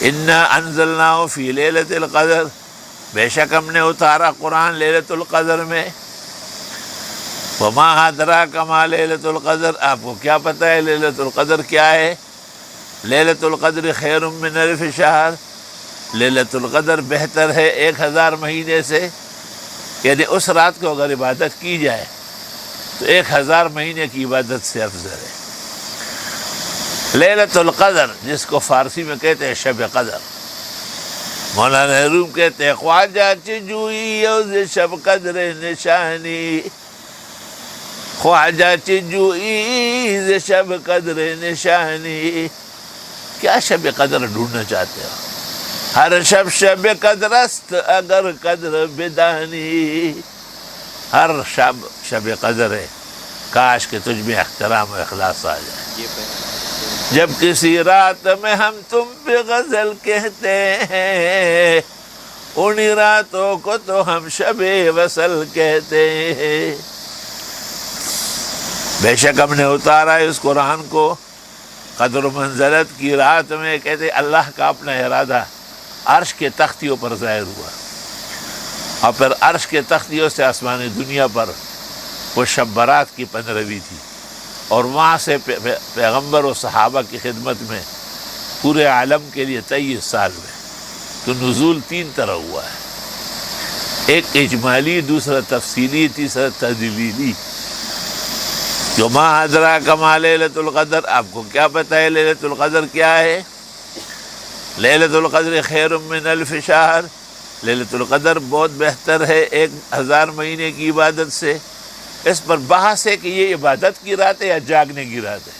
انا انزلناہ فی لیلۃ القدر، بے شک ہم نے اتارا قرآن لیلۃ القدر میں۔ وما ادراک ما لیلۃ القدر، آپ کو کیا پتہ ہے لیلۃ القدر کیا ہے؟ لیلۃ القدر خیر من الف شہر، لیلۃ القدر بہتر ہے 1000 مہینے سے، یعنی اس رات کو اگر عبادت کی جائے تو 1000 مہینے کی عبادت سے افضل ہے۔ لیلۃ القدر جس کو فارسی میں کہتے ہیں شب قدر، مولانا روم کہتے ہیں خواجہ چجوئی یوز شب قدر نشانی، خواجہ چجوئی شب قدر نشانی، کیا شب قدر ڈھونڈنا چاہتے ہو؟ ہر شب قدر است اگر قدر بدانی، ہر شب قدر ہے، کاش کہ تجھ میں احترام و اخلاص آ جائے۔ جب کسی رات میں ہم تم پہ غزل کہتے ہیں، انہی راتوں کو تو ہم شب وصل کہتے ہیں۔ بے شک ہم نے اتارا اس قرآن کو قدر و منزلت کی رات میں، کہتے اللہ کا اپنا ارادہ عرش کے تختیوں پر ظاہر ہوا، اور پھر عرش کے تختیوں سے آسمان دنیا پر وہ شب برات کی 15ویں تھی، اور وہاں سے پیغمبر و صحابہ کی خدمت میں پورے عالم کے لیے 23 سال میں۔ تو نزول 3 طرح ہوا ہے، ایک اجمالی، دوسرا تفصیلی، تیسرا تدلیلی۔ جو ما ادراک ما لیلۃ القدر، آپ کو کیا پتہ ہے لیلۃ القدر کیا ہے؟ لیلۃ القدر خیر من الف شہر، لیلۃ القدر بہت بہتر ہے 1000 مہینے کی عبادت سے۔ اس پر بحث ہے کہ یہ عبادت کی رات ہے یا جاگنے کی رات ہے۔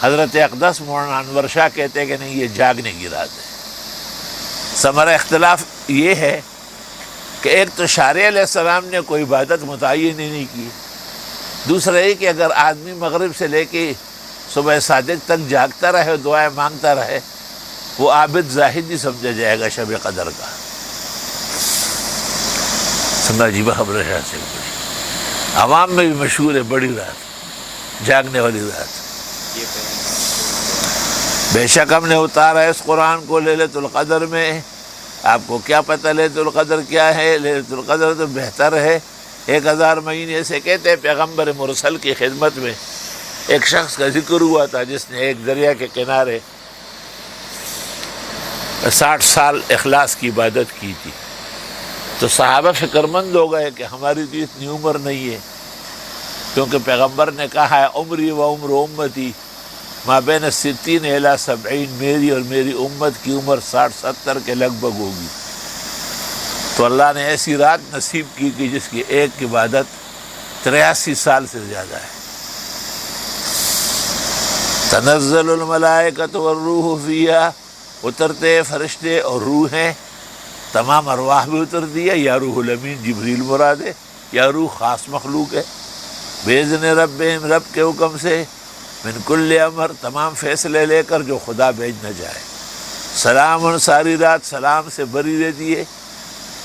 حضرت اقدس مولانا انور شاہ کہتے ہیں کہ نہیں، یہ جاگنے کی رات ہے۔ ثمرہ اختلاف یہ ہے کہ ایک تو شارع علیہ السلام نے کوئی عبادت متعین ہی نہیں کی، دوسرا یہ کہ اگر آدمی مغرب سے لے کے صبح صادق تک جاگتا رہے، دعائیں مانگتا رہے، وہ عابد زاہد ہی سمجھا جائے گا شب قدر کا۔ سمجھا جی خبر ہے سے عوام میں بھی مشہور ہے، بڑی رات، جاگنے والی رات۔ بے شک ہم نے اتارا اس قرآن کو لیلۃ القدر میں، آپ کو کیا پتہ لیلۃ القدر کیا ہے؟ لیلۃ القدر تو بہتر ہے 1000 مہینے سے۔ کہتے ہیں پیغمبر مرسل کی خدمت میں ایک شخص کا ذکر ہوا تھا جس نے ایک دریا کے کنارے 60 سال اخلاص کی عبادت کی تھی، تو صحابہ فکر مند ہو گئے کہ ہماری تو اتنی عمر نہیں ہے، کیونکہ پیغمبر نے کہا ہے عمری و عمر امتی ما بین 60 الی 70، میری اور میری امت کی عمر 60-70 کے لگ بھگ ہوگی۔ تو اللہ نے ایسی رات نصیب کی کہ جس کی ایک عبادت 83 سال سے زیادہ ہے۔ تنزل الملائکۃ والروح فیہا، اترتے فرشتے اور روحیں، تمام ارواح بھی اترتی ہے، یا روح الامین جبریل مراد ہے، یا روح خاص مخلوق ہے۔ باذن ربہم، رب کے حکم سے، من کل امر، تمام فیصلے لے کر جو خدا بھیجنا چاہے۔ سلام، ساری رات سلام سے بری رہتی ہے،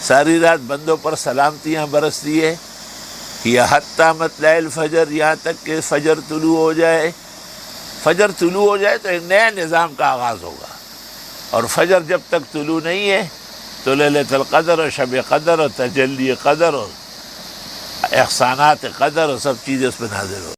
ساری رات بندوں پر سلامتیاں برستی ہے، یا حتی مطلع الفجر، یہاں تک کہ فجر طلوع ہو جائے۔ فجر طلوع ہو جائے تو ایک نئے نظام کا آغاز ہوگا، اور فجر جب تک طلوع نہیں ہے تو لیلۃ القدر اور شب قدر اور تجلی قدر اور احسانات قدر اور سب چیزیں اس پہ نازل ہو۔